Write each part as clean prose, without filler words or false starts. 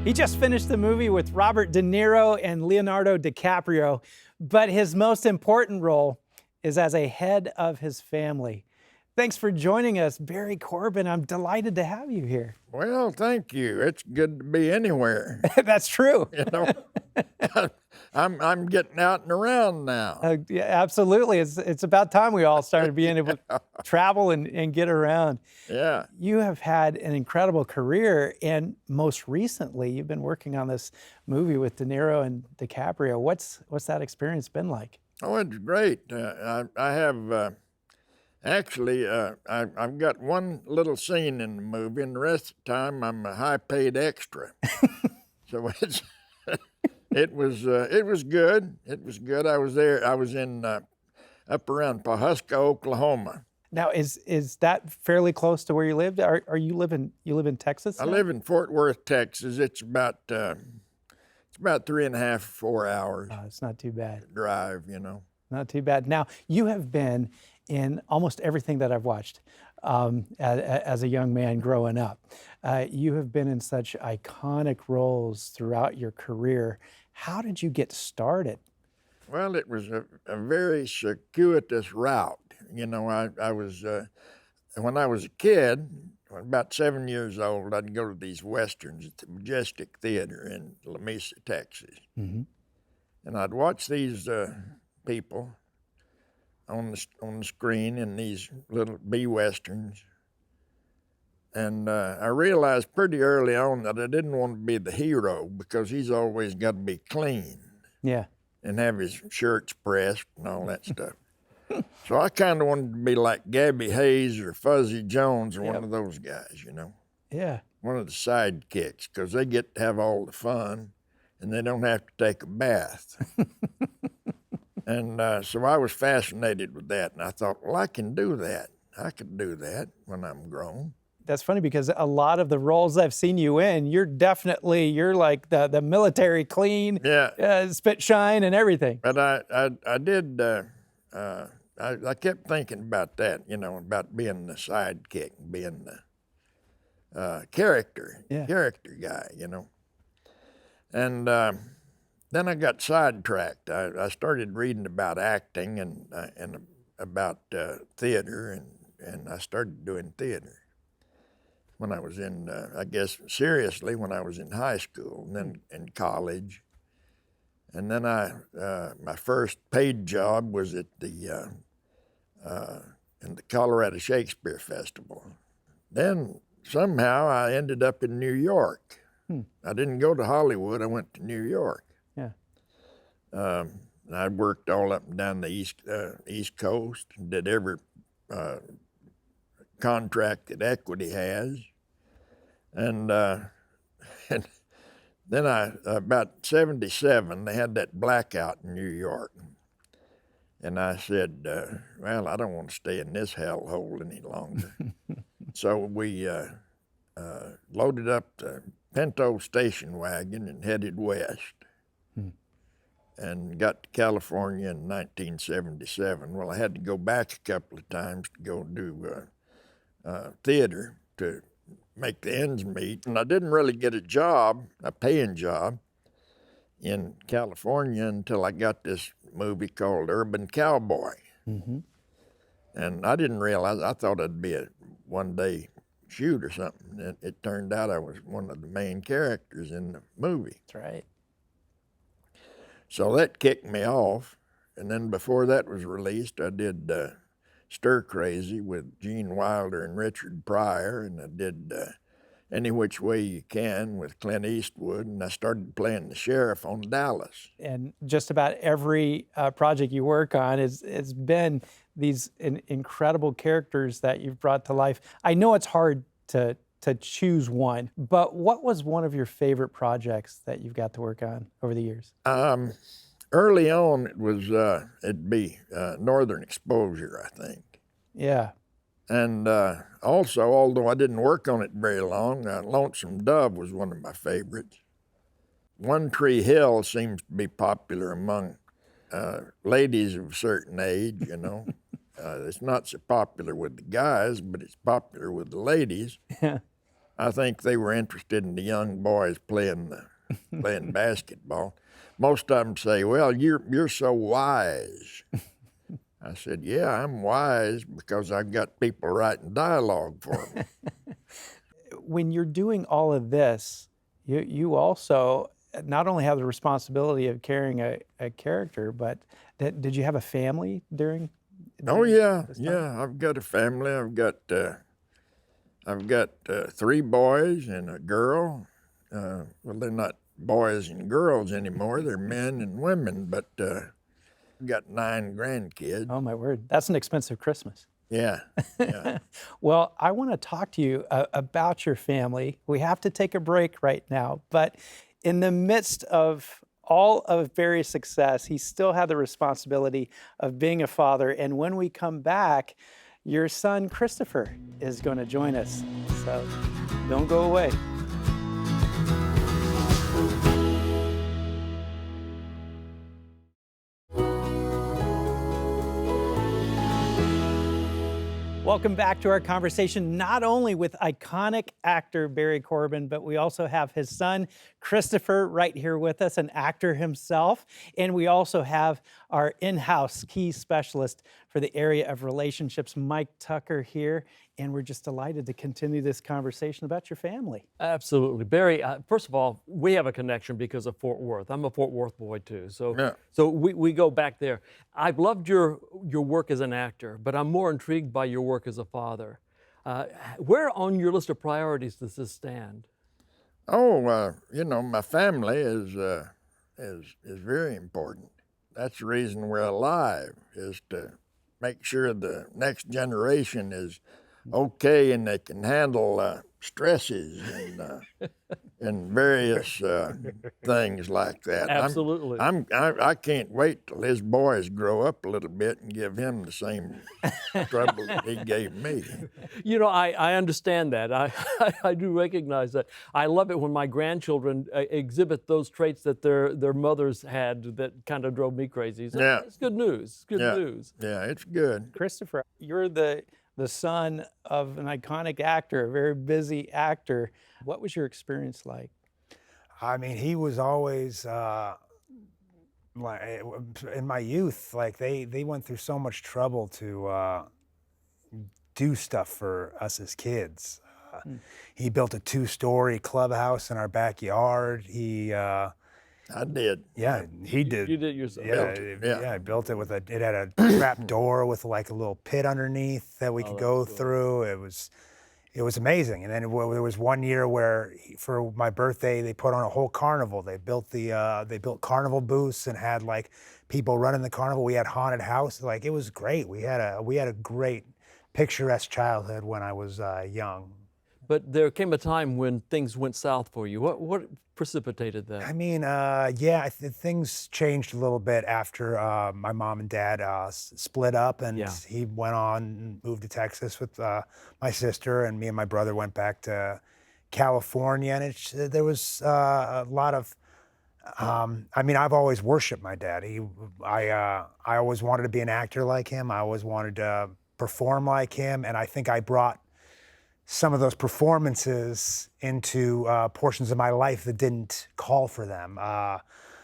He just finished the movie with Robert De Niro and Leonardo DiCaprio, but his most important role is as a head of his family. Thanks for joining us, Barry Corbin. I'm delighted to have you here. Well, thank you. It's good to be anywhere. That's true. You know, I'm getting out and around now. Yeah, absolutely. It's about time we all started being able to travel and get around. Yeah. You have had an incredible career, and most recently, you've been working on this movie with De Niro and DiCaprio. What's that experience been like? Oh, it's great. I have actually I've got one little scene in the movie, and the rest of the time I'm a high-paid extra. So it was good. It was good. I was there. I was in up around Pawhuska, Oklahoma. Now, is that fairly close to where you lived? Are you live in Texas now? I live in Fort Worth, Texas. It's about 3.5, 4 hours. Oh, it's not too bad. Drive, you know. Not too bad. Now, you have been in almost everything that I've watched as a young man growing up. You have been in such iconic roles throughout your career. How did you get started? Well, it was a very circuitous route. You know, I was, when I was a kid, about 7 years old, I'd go to these westerns at the Majestic Theater in La Mesa, Texas. Mm-hmm. And I'd watch these people on the screen in these little B-westerns. And I realized pretty early on that I didn't want to be the hero because he's always got to be clean. Yeah. And have his shirts pressed and all that stuff. So I kind of wanted to be like Gabby Hayes or Fuzzy Jones or one of those guys, you know. Yeah. One of the sidekicks, because they get to have all the fun and they don't have to take a bath. And so I was fascinated with that, and I thought, well, I can do that. I could do that when I'm grown. That's funny because a lot of the roles I've seen you in, you're like the military clean, spit shine and everything. But I did, I kept thinking about that, you know, about being the sidekick, being the character guy, you know. And then I got sidetracked. I started reading about acting and about theater, and I started doing theater when I was in, I guess, seriously, when I was in high school and then in college. And then my first paid job was at in the Colorado Shakespeare Festival. Then somehow I ended up in New York. I didn't go to Hollywood, I went to New York. Yeah. I worked all up and down the East Coast, and did every contract that Equity has. And then about 77, they had that blackout in New York. And I said, well, I don't want to stay in this hellhole any longer. So we loaded up the Pinto station wagon and headed west. And got to California in 1977. Well, I had to go back a couple of times to go do theater to make the ends meet. And I didn't really get a paying job in California until I got this movie called Urban Cowboy. Mm-hmm. And I didn't realize, I thought it'd be a one-day shoot or something. It turned out I was one of the main characters in the movie. That's right. So that kicked me off. And then before that was released, I did Stir Crazy with Gene Wilder and Richard Pryor, and I did Any Which Way You Can with Clint Eastwood, and I started playing the sheriff on Dallas. And just about every project you work on has been these incredible characters that you've brought to life. I know it's hard to choose one, but what was one of your favorite projects that you've got to work on over the years? Early on, it'd be Northern Exposure, I think. Yeah. And also, although I didn't work on it very long, Lonesome Dove was one of my favorites. One Tree Hill seems to be popular among ladies of a certain age, you know. It's not so popular with the guys, but it's popular with the ladies. Yeah. I think they were interested in the young boys playing basketball. Most of them say, "Well, you're so wise." I said, "Yeah, I'm wise because I've got people writing dialogue for me." When you're doing all of this, you also not only have the responsibility of carrying a character, but did you have a family during Oh yeah, this time? yeah. I've got a family. I've got 3 boys and a girl. Well, they're not boys and girls anymore. They're men and women. But I've got 9 grandkids. Oh, my word. That's an expensive Christmas. Yeah, yeah. Well, I want to talk to you about your family. We have to take a break right now, but in the midst of all of Barry's success, he still had the responsibility of being a father. And when we come back, your son Christopher is going to join us. So don't go away. Welcome back to our conversation, not only with iconic actor Barry Corbin, but we also have his son, Christopher, right here with us, an actor himself. And we also have our in-house key specialist for the area of relationships, Mike Tucker, here. And we're just delighted to continue this conversation about your family. Absolutely. Barry, first of all, we have a connection because of Fort Worth. I'm a Fort Worth boy too. So we go back there. I've loved your work as an actor, but I'm more intrigued by your work as a father. Where on your list of priorities does this stand? Oh, my family is very important. That's the reason we're alive, is to make sure the next generation is okay and they can handle stresses and various things like that. Absolutely. I can't wait till his boys grow up a little bit and give him the same trouble that he gave me. You know, I understand that. I do recognize that. I love it when my grandchildren exhibit those traits that their mothers had that kind of drove me crazy. So Yeah. it's good news. Good news. Yeah, it's good. Christopher, you're the son of an iconic actor, a very busy actor. What was your experience like? I mean, he was always in my youth. Like they went through so much trouble to do stuff for us as kids. He built a 2-story clubhouse in our backyard. I did. Yeah, he did. You did yourself. Yeah, I built it it had a trap door with like a little pit underneath that we could go through. It was amazing. And then there was one year where for my birthday they put on a whole carnival. They built carnival booths and had like people running the carnival. We had haunted house. Like it was great. We had a great picturesque childhood when I was young. But there came a time when things went south for you. What precipitated that? I mean, things changed a little bit after my mom and dad split up, and he went on and moved to Texas with my sister, and me and my brother went back to California, and there was a lot of. I mean, I've always worshipped my dad. I always wanted to be an actor like him. I always wanted to perform like him, and I think I brought some of those performances into portions of my life that didn't call for them. I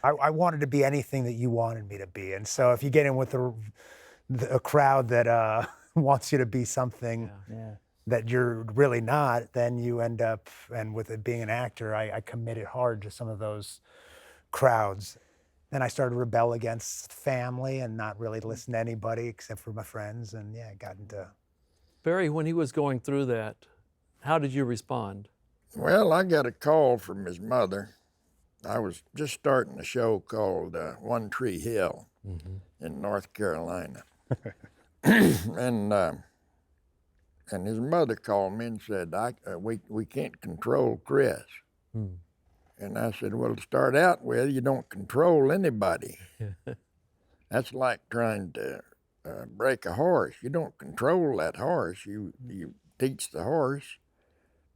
wanted to be anything that you wanted me to be. And so if you get in with a crowd that wants you to be something that you're really not, then you end up, and with it being an actor, I committed hard to some of those crowds. Then I started to rebel against family and not really listen to anybody except for my friends, and I got into... Barry, when he was going through that, how did you respond? Well, I got a call from his mother. I was just starting a show called One Tree Hill in North Carolina. And his mother called me and said, we can't control Chris. And I said, well, to start out with, you don't control anybody. That's like trying to break a horse. You don't control that horse. You teach the horse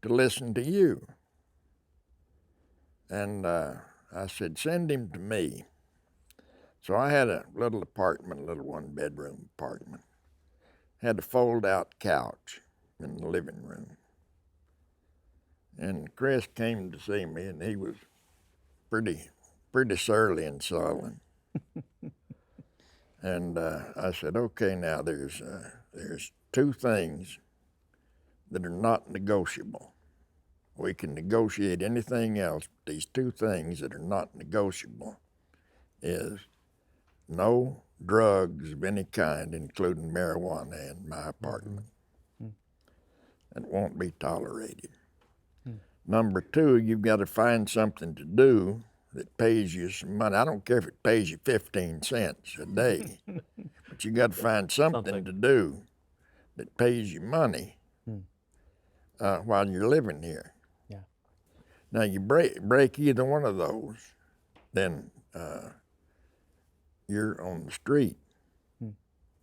to listen to you. And I said, send him to me. So I had a little apartment, a little 1-bedroom apartment. Had a fold-out couch in the living room. And Chris came to see me, and he was pretty surly and sullen. And I said, okay, now there's two things that are not negotiable. We can negotiate anything else, but these two things that are not negotiable is no drugs of any kind, including marijuana, in my apartment. It won't be tolerated. Number two, you've got to find something to do that pays you some money. I don't care if it pays you 15 cents a day, but you got to find something to do that pays you money while you're living here. Yeah. Now you break either one of those, then you're on the street.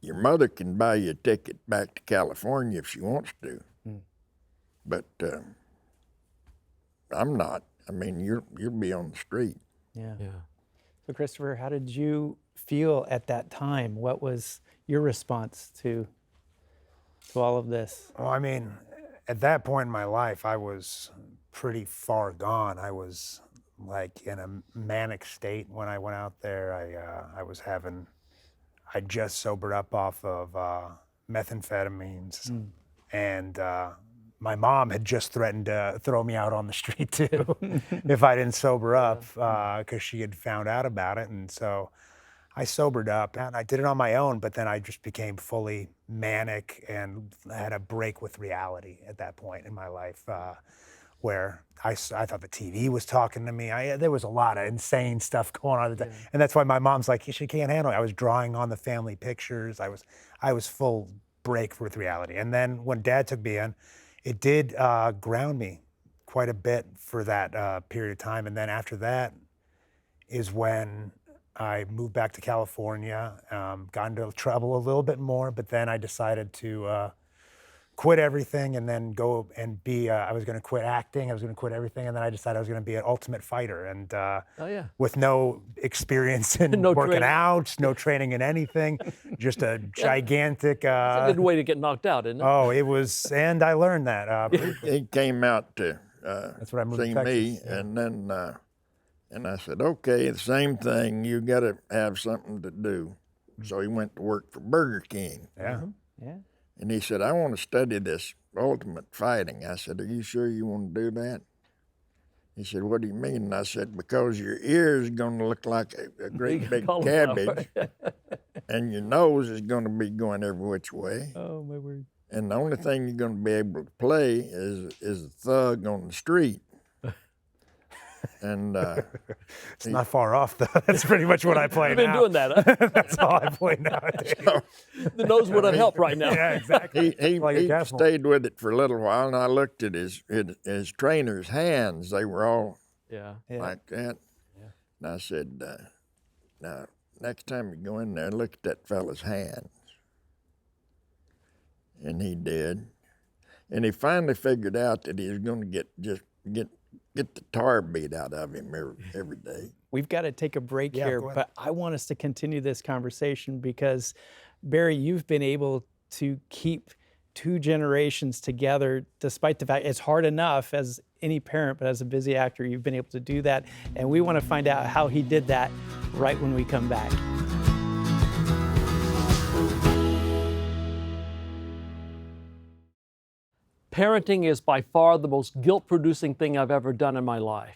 Your mother can buy you a ticket back to California if she wants to, but I'm not. I mean, you'll be on the street. Yeah. So Christopher, how did you feel at that time? What was your response to all of this? Well, I mean, at that point in my life, I was pretty far gone. I was like in a manic state when I went out there. I just sobered up off of methamphetamines, and my mom had just threatened to throw me out on the street too if I didn't sober up, because she had found out about it. And so I sobered up, and I did it on my own, but then I just became fully manic and had a break with reality at that point in my life, where I thought the TV was talking to me. There was a lot of insane stuff going on at the time. And that's why my mom's like, she can't handle it. I was drawing on the family pictures. I was full break with reality. And then when Dad took me in, it did ground me quite a bit for that period of time. And then after that is when I moved back to California, got into trouble a little bit more, but then I decided to quit everything and then go and be, I was gonna quit acting, I was gonna quit everything, and then I decided I was gonna be an ultimate fighter. And with no experience in working out, no training in anything, just a gigantic... It's a good way to get knocked out, isn't it? Oh, it was, and I learned that. He came out to That's what I moved see to Texas. me, and then and I said, okay, the same thing, you got to have something to do. So he went to work for Burger King. Yeah. Yeah. And he said, I want to study this ultimate fighting. I said, are you sure you want to do that? He said, what do you mean? And I said, because your ear is going to look like a great big cabbage, and your nose is going to be going every which way. Oh, my word. And the only thing you're going to be able to play is a thug on the street. And it's not far off, though. That's pretty much what I play You've now. been doing that, huh? That's all I play nowadays. so, The nose wouldn't help right now. Yeah, exactly. he Like a gas stayed with it for a little while, and I looked at his trainer's hands. They were all like that. Yeah. And I said, now, next time you go in there, look at that fella's hands. And he did. And he finally figured out that he was going to get the tar beat out of him every day. We've got to take a break here, but I want us to continue this conversation because, Barry, you've been able to keep two generations together despite the fact it's hard enough as any parent, but as a busy actor, you've been able to do that. And we want to find out how he did that right when we come back. Parenting is by far the most guilt-producing thing I've ever done in my life.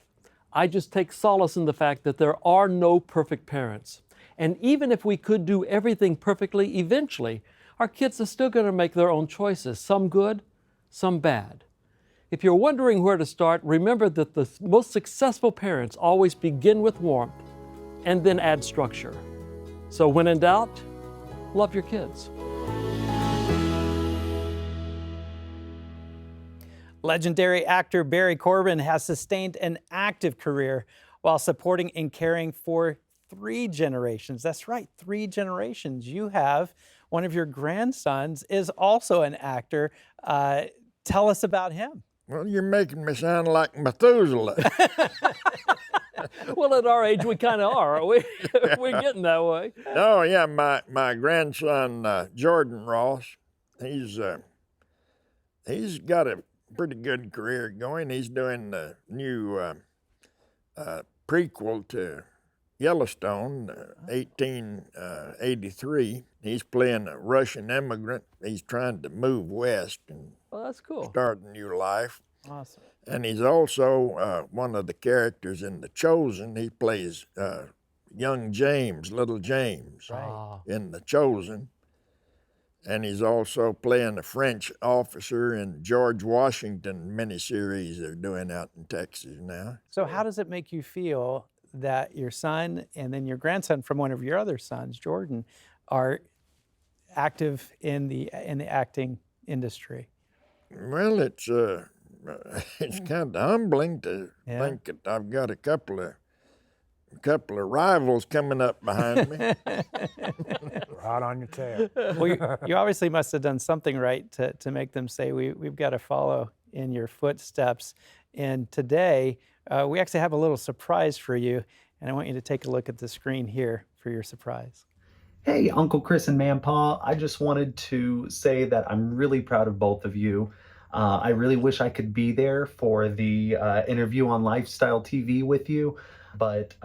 I just take solace in the fact that there are no perfect parents. And even if we could do everything perfectly, eventually, our kids are still going to make their own choices, some good, some bad. If you're wondering where to start, remember that the most successful parents always begin with warmth and then add structure. So when in doubt, love your kids. Legendary actor Barry Corbin has sustained an active career while supporting and caring for 3 generations. That's right, 3 generations. You have one of your grandsons is also an actor. Tell us about him. Well, you're making me sound like Methuselah. Well, at our age, we kind of are, aren't we? We're getting that way. Oh, yeah, my grandson, Jordan Ross, he's got a pretty good career going. He's doing the new prequel to Yellowstone, 1883. He's playing a Russian immigrant. He's trying to move west and that's cool. start a new life. Awesome. And he's also one of the characters in The Chosen. He plays young James, little James, in The Chosen. And he's also playing a French officer in George Washington miniseries they're doing out in Texas now. So how does it make you feel that your son and then your grandson from one of your other sons, Jordan, are active in the acting industry? Well, it's kind of humbling to think that I've got a couple of rivals coming up behind me. Hot on your tail. Well, you obviously must have done something right to make them say, we've got to follow in your footsteps. And today, we actually have a little surprise for you, and I want you to take a look at the screen here for your surprise. Hey, Uncle Chris and Manpaw. I just wanted to say that I'm really proud of both of you. I really wish I could be there for the interview on Lifestyle TV with you. But,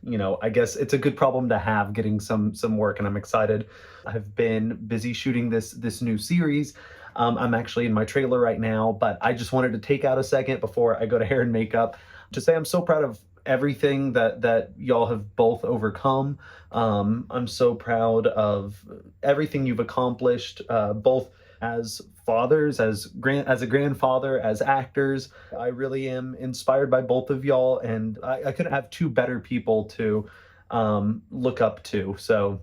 you know, I guess it's a good problem to have, getting some work, and I'm excited. I've been busy shooting this new series. I'm actually in my trailer right now, but I just wanted to take out a second before I go to hair and makeup to say I'm so proud of everything that y'all have both overcome. I'm so proud of everything you've accomplished, both as fathers, as a grandfather, as actors. I really am inspired by both of y'all, and I couldn't have two better people to look up to. So,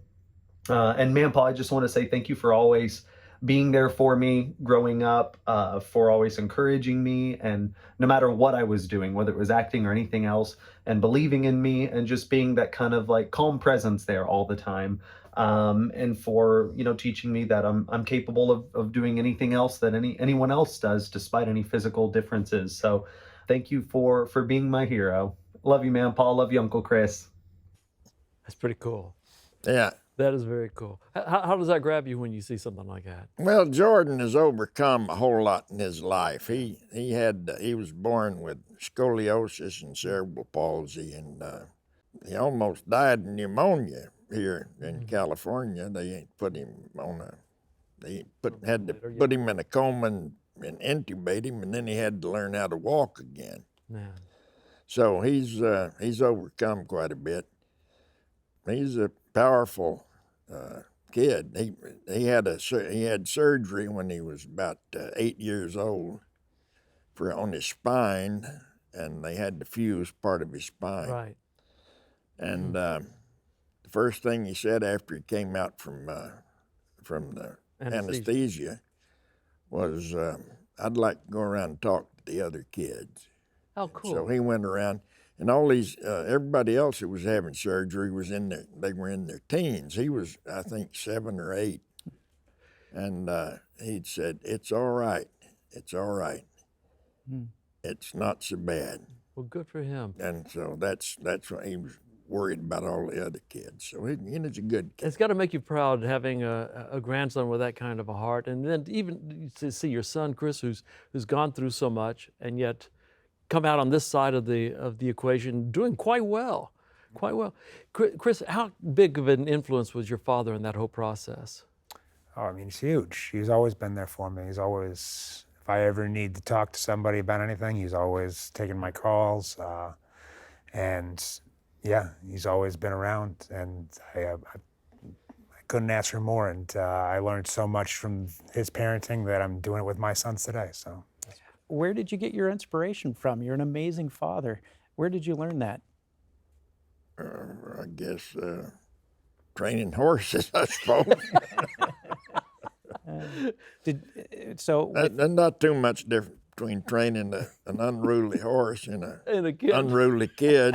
and Manpaw, I just want to say thank you for always being there for me growing up, for always encouraging me, and no matter what I was doing, whether it was acting or anything else, and believing in me, and just being that kind of like calm presence there all the time. And for, you know, teaching me that I'm capable of doing anything else that anyone else does, despite any physical differences. So thank you for being my hero. Love you, Manpaw. Love you, Uncle Chris. That's pretty cool. Yeah. That is very cool. How does that grab you when you see something like that? Well, Jordan has overcome a whole lot in his life. He was born with scoliosis and cerebral palsy, and he almost died of pneumonia here in California. They put him on had to put him in a coma and intubate him, and then he had to learn how to walk again. Man. So he's overcome quite a bit. He's a powerful kid. He had surgery when he was about 8 years old on his spine, and they had to fuse part of his spine. Right. And the first thing he said after he came out from the anesthesia was, "I'd like to go around and talk to the other kids." Oh, cool. So he went around. And all these, everybody else who was having surgery they were in their teens. He was, I think, 7 or 8. And he'd said, "It's all right. It's all right. It's not so bad." Well, good for him. And so that's why he was worried about all the other kids. So he's a good kid. It's got to make you proud having a grandson with that kind of a heart. And then even to see your son, Chris, who's gone through so much and yet come out on this side of the equation doing quite well. Chris, how big of an influence was your father in that whole process? Oh, I mean, he's huge. He's always been there for me. He's always, if I ever need to talk to somebody about anything, he's always taking my calls. And yeah, he's always been around, and I couldn't ask for more. And I learned so much from his parenting that I'm doing it with my sons today, so. Where did you get your inspiration from? You're an amazing father. Where did you learn that? I guess training horses, I suppose. There's not too much difference between training an unruly horse and an unruly kid.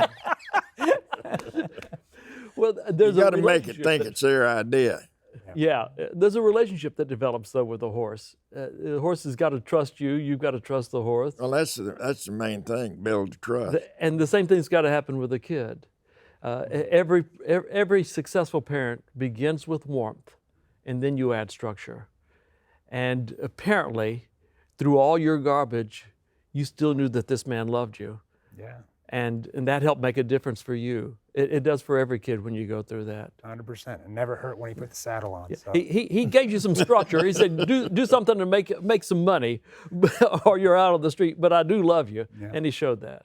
Well, you got to make it think it's their idea. Yeah, there's a relationship that develops, though, with the horse. The horse has got to trust you. You've got to trust the horse. Well, that's the main thing, build trust. And the same thing's got to happen with a kid. Every successful parent begins with warmth, and then you add structure. And apparently, through all your garbage, you still knew that this man loved you. Yeah. And that helped make a difference for you. It does for every kid when you go through that. 100%. It never hurt when he put the saddle on. So. He gave you some structure. He said, do something to make some money, or you're out on the street. But I do love you, and he showed that.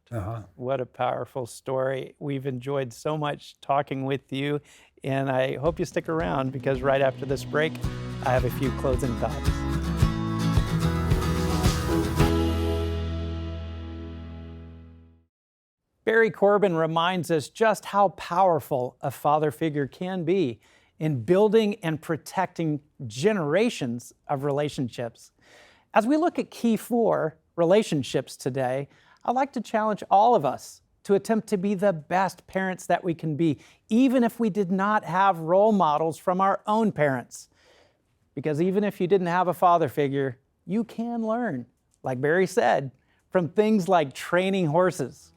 What a powerful story. We've enjoyed so much talking with you, and I hope you stick around, because right after this break, I have a few closing thoughts. Barry Corbin reminds us just how powerful a father figure can be in building and protecting generations of relationships. As we look at key 4 relationships today, I'd like to challenge all of us to attempt to be the best parents that we can be, even if we did not have role models from our own parents. Because even if you didn't have a father figure, you can learn, like Barry said, from things like training horses.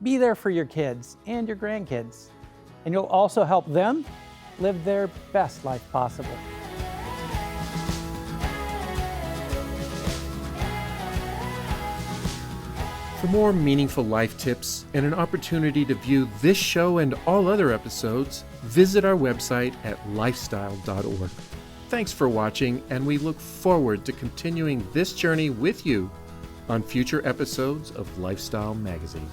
Be there for your kids and your grandkids, and you'll also help them live their best life possible. For more meaningful life tips and an opportunity to view this show and all other episodes, visit our website at lifestyle.org. Thanks for watching, and we look forward to continuing this journey with you on future episodes of Lifestyle Magazine.